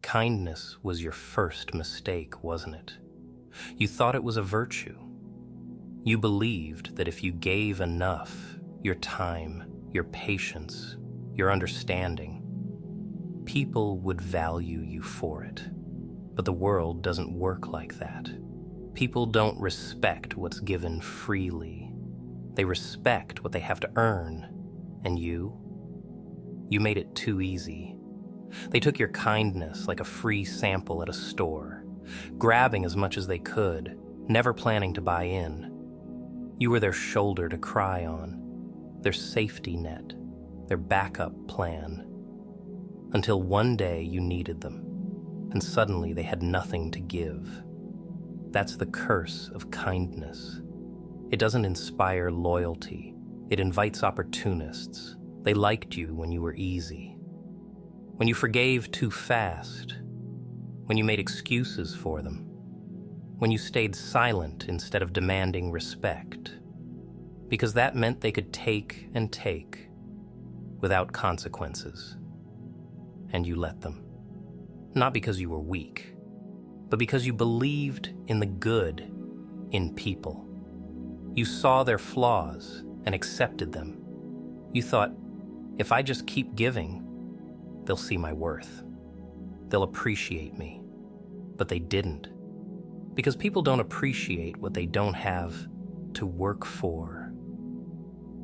Kindness was your first mistake, wasn't it? You thought it was a virtue. You believed that if you gave enough, your time, your patience, your understanding, people would value you for it. But the world doesn't work like that. People don't respect what's given freely. They respect what they have to earn. And you made it too easy. They took your kindness like a free sample at a store, grabbing as much as they could, never planning to buy in. You were their shoulder to cry on, their safety net, their backup plan, until one day you needed them, and suddenly they had nothing to give. That's the curse of kindness. It doesn't inspire loyalty. It invites opportunists. They liked you when you were easy. When you forgave too fast. When you made excuses for them. When you stayed silent instead of demanding respect. Because that meant they could take and take without consequences. And you let them. Not because you were weak, but because you believed in the good in people. You saw their flaws and accepted them. You thought, if I just keep giving, they'll see my worth. They'll appreciate me. But they didn't. Because people don't appreciate what they don't have to work for.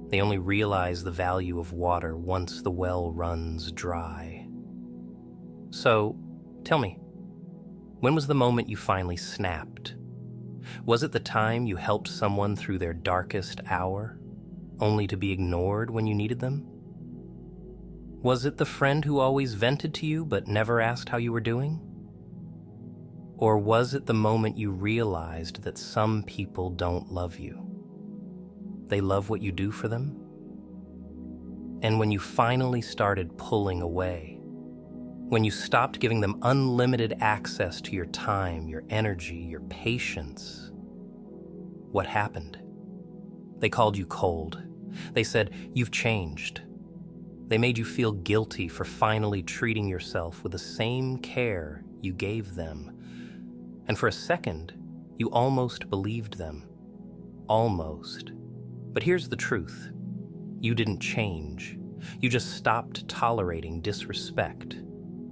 They only realize the value of water once the well runs dry. So, tell me, when was the moment you finally snapped? Was it the time you helped someone through their darkest hour, only to be ignored when you needed them? Was it the friend who always vented to you but never asked how you were doing? Or was it the moment you realized that some people don't love you? They love what you do for them? And when you finally started pulling away, when you stopped giving them unlimited access to your time, your energy, your patience, what happened? They called you cold. They said, you've changed. They made you feel guilty for finally treating yourself with the same care you gave them. And for a second, you almost believed them. Almost. But here's the truth. You didn't change. You just stopped tolerating disrespect.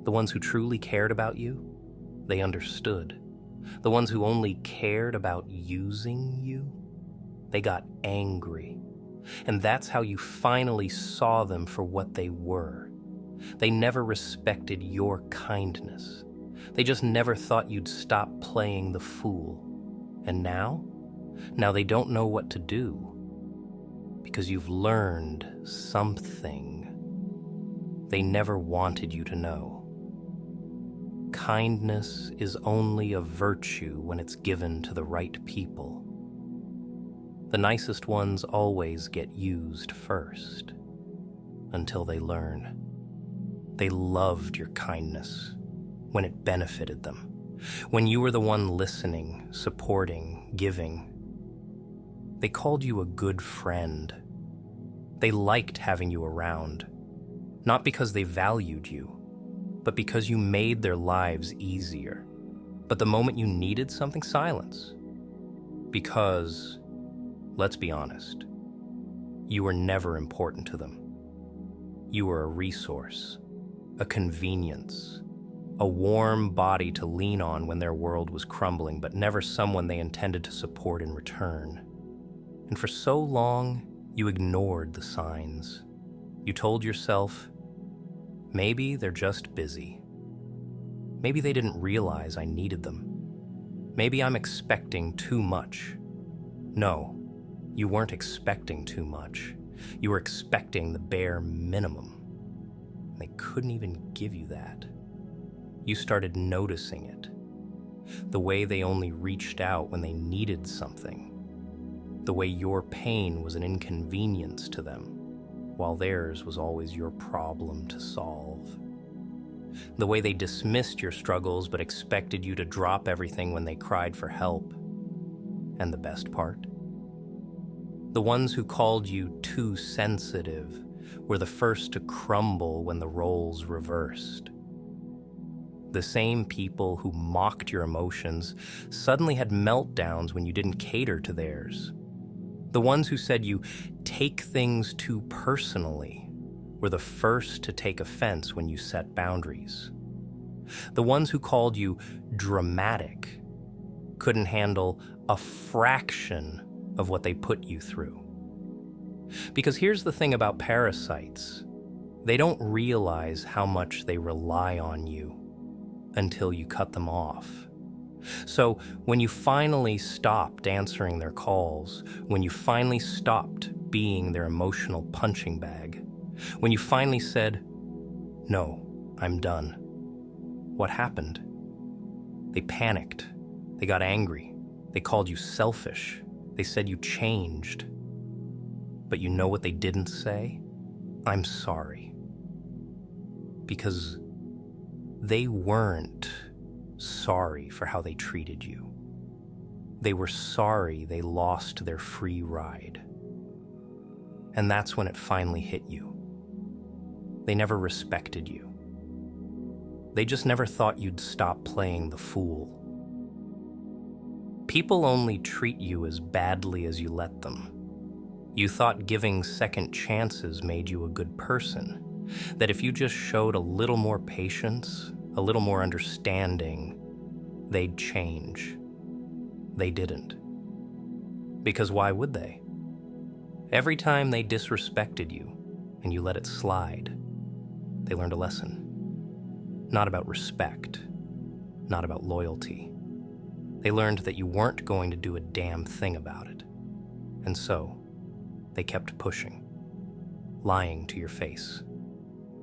The ones who truly cared about you, they understood. The ones who only cared about using you, they got angry. And that's how you finally saw them for what they were. They never respected your kindness. They just never thought you'd stop playing the fool. And now they don't know what to do. Because you've learned something they never wanted you to know. Kindness is only a virtue when it's given to the right people. The nicest ones always get used first, until they learn. They loved your kindness when it benefited them, when you were the one listening, supporting, giving. They called you a good friend. They liked having you around, not because they valued you, but because you made their lives easier. But the moment you needed something, silence. Because, let's be honest, you were never important to them. You were a resource, a convenience, a warm body to lean on when their world was crumbling, but never someone they intended to support in return. And for so long, you ignored the signs. You told yourself, maybe they're just busy. Maybe they didn't realize I needed them. Maybe I'm expecting too much. No, you weren't expecting too much. You were expecting the bare minimum. They couldn't even give you that. You started noticing it. The way they only reached out when they needed something. The way your pain was an inconvenience to them, while theirs was always your problem to solve. The way they dismissed your struggles but expected you to drop everything when they cried for help. And the best part? The ones who called you too sensitive were the first to crumble when the roles reversed. The same people who mocked your emotions suddenly had meltdowns when you didn't cater to theirs. The ones who said you take things too personally were the first to take offense when you set boundaries. The ones who called you dramatic couldn't handle a fraction of what they put you through. Because here's the thing about parasites. They don't realize how much they rely on you until you cut them off. So when you finally stopped answering their calls, when you finally stopped being their emotional punching bag, when you finally said, "No, I'm done," what happened? They panicked. They got angry. They called you selfish. They said you changed. But you know what they didn't say? "I'm sorry." Because they weren't sorry for how they treated you. They were sorry they lost their free ride. And that's when it finally hit you. They never respected you. They just never thought you'd stop playing the fool. People only treat you as badly as you let them. You thought giving second chances made you a good person, that if you just showed a little more patience, a little more understanding, they'd change. They didn't. Because why would they? Every time they disrespected you and you let it slide, they learned a lesson. Not about respect, not about loyalty. They learned that you weren't going to do a damn thing about it. And so, they kept pushing, lying to your face,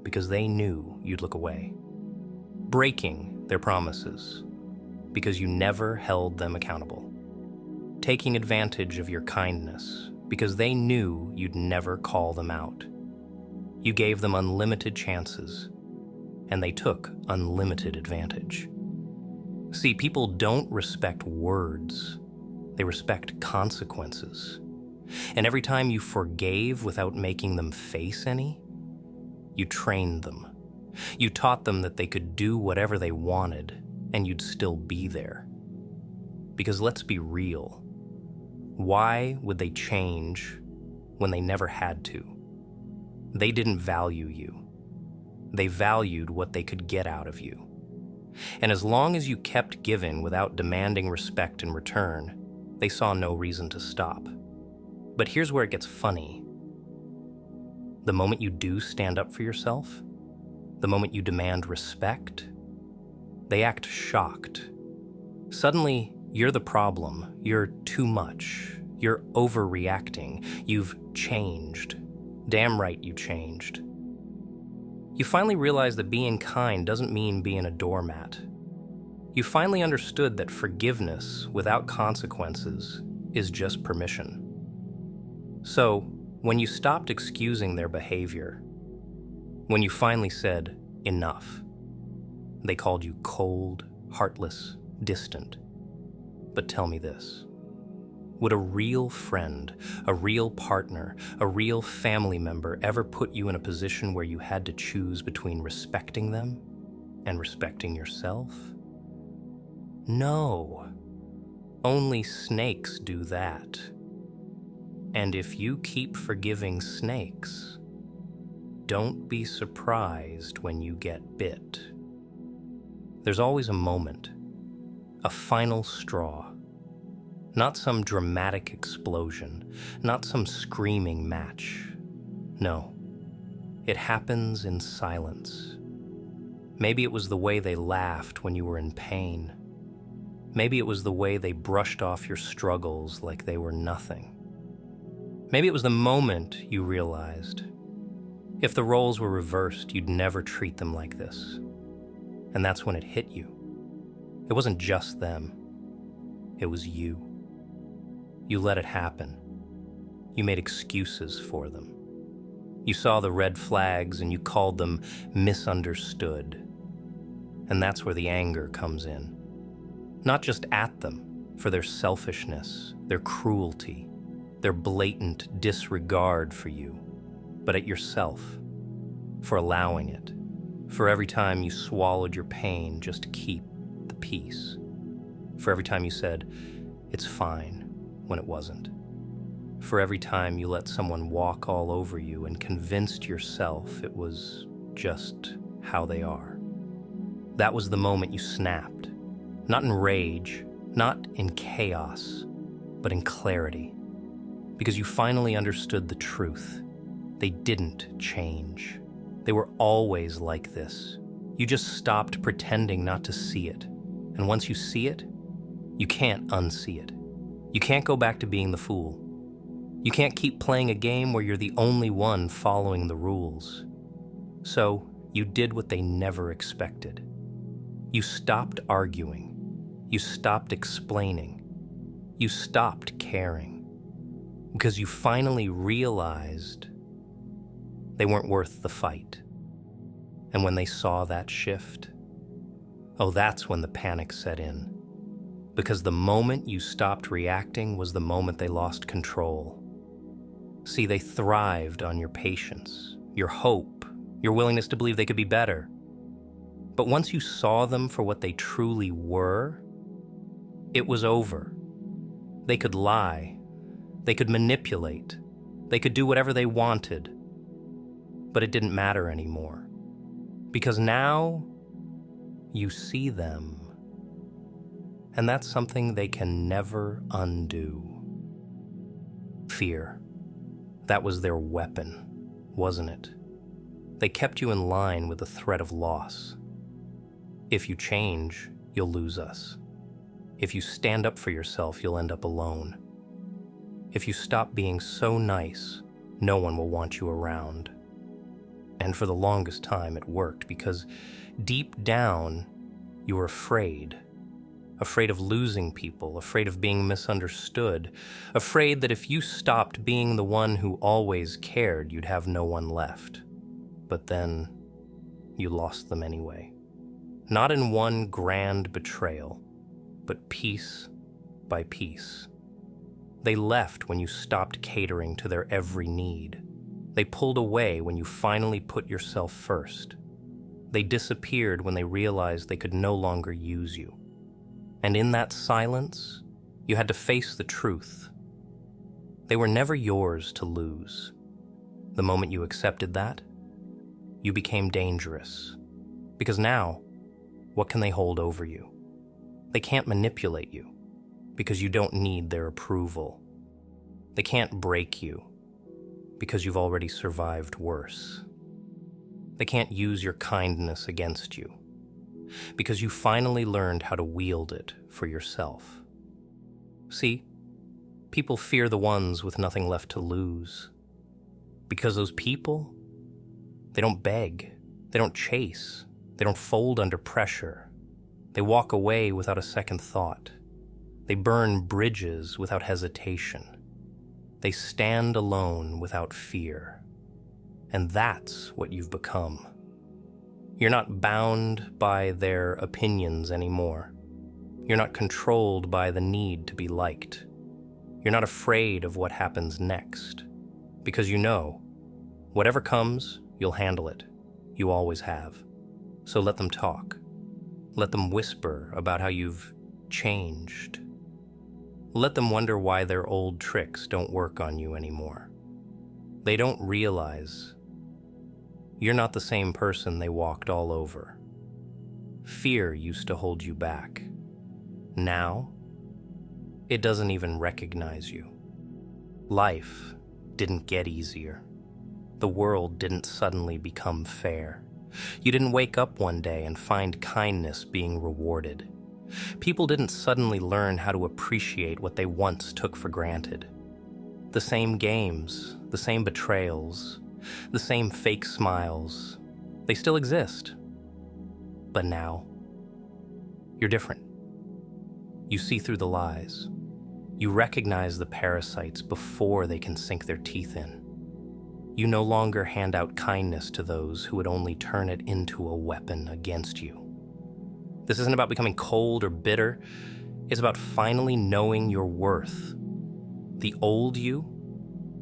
because they knew you'd look away, breaking their promises, because you never held them accountable, taking advantage of your kindness, because they knew you'd never call them out. You gave them unlimited chances, and they took unlimited advantage. See, people don't respect words, they respect consequences. And every time you forgave without making them face any, you trained them. You taught them that they could do whatever they wanted, and you'd still be there. Because let's be real, why would they change when they never had to? They didn't value you. They valued what they could get out of you. And as long as you kept giving without demanding respect in return, they saw no reason to stop. But here's where it gets funny. The moment you do stand up for yourself, the moment you demand respect, they act shocked. Suddenly, you're the problem. You're too much. You're overreacting. You've changed. Damn right you changed. You finally realize that being kind doesn't mean being a doormat. You finally understood that forgiveness without consequences is just permission. So, when you stopped excusing their behavior, when you finally said, "Enough," they called you cold, heartless, distant. But tell me this. Would a real friend, a real partner, a real family member ever put you in a position where you had to choose between respecting them and respecting yourself? No. Only snakes do that. And if you keep forgiving snakes, don't be surprised when you get bit. There's always a moment, a final straw. Not some dramatic explosion, not some screaming match. No, it happens in silence. Maybe it was the way they laughed when you were in pain. Maybe it was the way they brushed off your struggles like they were nothing. Maybe it was the moment you realized, if the roles were reversed, you'd never treat them like this. And that's when it hit you. It wasn't just them. It was you. You let it happen. You made excuses for them. You saw the red flags and you called them misunderstood. And that's where the anger comes in. Not just at them for their selfishness, their cruelty, their blatant disregard for you, but at yourself for allowing it. For every time you swallowed your pain just to keep the peace. For every time you said, "It's fine," when it wasn't. For every time you let someone walk all over you and convinced yourself it was just how they are. That was the moment you snapped. Not in rage, not in chaos, but in clarity. Because you finally understood the truth. They didn't change. They were always like this. You just stopped pretending not to see it. And once you see it, you can't unsee it. You can't go back to being the fool. You can't keep playing a game where you're the only one following the rules. So you did what they never expected. You stopped arguing. You stopped explaining. You stopped caring. Because you finally realized they weren't worth the fight. And when they saw that shift, oh, that's when the panic set in. Because the moment you stopped reacting was the moment they lost control. See, they thrived on your patience, your hope, your willingness to believe they could be better. But once you saw them for what they truly were, it was over. They could lie. They could manipulate. They could do whatever they wanted. But it didn't matter anymore. Because now you see them. And that's something they can never undo. Fear. That was their weapon, wasn't it? They kept you in line with the threat of loss. If you change, you'll lose us. If you stand up for yourself, you'll end up alone. If you stop being so nice, no one will want you around. And for the longest time, it worked because deep down, you were afraid. Afraid of losing people, afraid of being misunderstood, afraid that if you stopped being the one who always cared, you'd have no one left. But then, you lost them anyway. Not in one grand betrayal, but piece by piece. They left when you stopped catering to their every need. They pulled away when you finally put yourself first. They disappeared when they realized they could no longer use you. And in that silence, you had to face the truth. They were never yours to lose. The moment you accepted that, you became dangerous. Because now, what can they hold over you? They can't manipulate you, because you don't need their approval. They can't break you, because you've already survived worse. They can't use your kindness against you, because you finally learned how to wield it for yourself. See, people fear the ones with nothing left to lose. Because those people, they don't beg, they don't chase, they don't fold under pressure. They walk away without a second thought. They burn bridges without hesitation. They stand alone without fear. And that's what you've become. You're not bound by their opinions anymore. You're not controlled by the need to be liked. You're not afraid of what happens next. Because you know, whatever comes, you'll handle it. You always have. So let them talk. Let them whisper about how you've changed. Let them wonder why their old tricks don't work on you anymore. They don't realize you're not the same person they walked all over. Fear used to hold you back. Now, it doesn't even recognize you. Life didn't get easier. The world didn't suddenly become fair. You didn't wake up one day and find kindness being rewarded. People didn't suddenly learn how to appreciate what they once took for granted. The same games, the same betrayals, the same fake smiles, they still exist. But now, you're different. You see through the lies. You recognize the parasites before they can sink their teeth in. You no longer hand out kindness to those who would only turn it into a weapon against you. This isn't about becoming cold or bitter. It's about finally knowing your worth. The old you,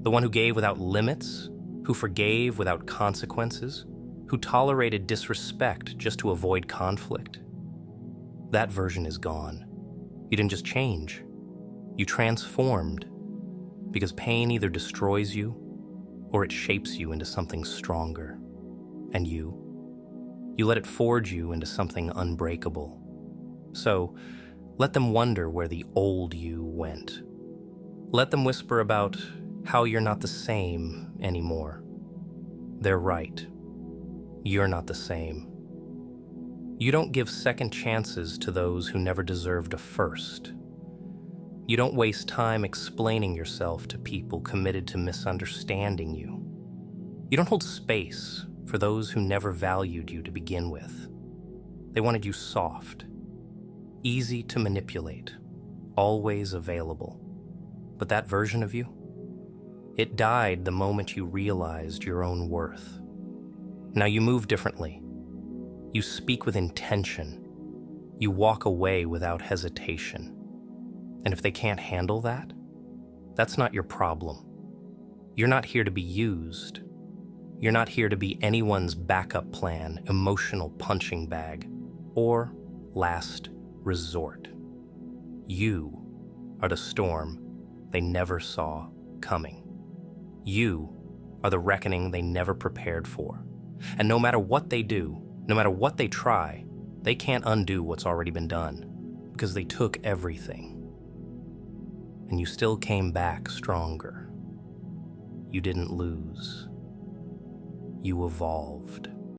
the one who gave without limits, who forgave without consequences, who tolerated disrespect just to avoid conflict. That version is gone. You didn't just change, you transformed, because pain either destroys you or it shapes you into something stronger. And you let it forge you into something unbreakable. So, let them wonder where the old you went. Let them whisper about how you're not the same anymore. They're right. You're not the same. You don't give second chances to those who never deserved a first. You don't waste time explaining yourself to people committed to misunderstanding you. You don't hold space for those who never valued you to begin with. They wanted you soft, easy to manipulate, always available. But that version of you, it died the moment you realized your own worth. Now you move differently. You speak with intention. You walk away without hesitation. And if they can't handle that, that's not your problem. You're not here to be used. You're not here to be anyone's backup plan, emotional punching bag, or last resort. You are the storm they never saw coming. You are the reckoning they never prepared for. And no matter what they do, no matter what they try, they can't undo what's already been done, because they took everything. And you still came back stronger. You didn't lose. You evolved.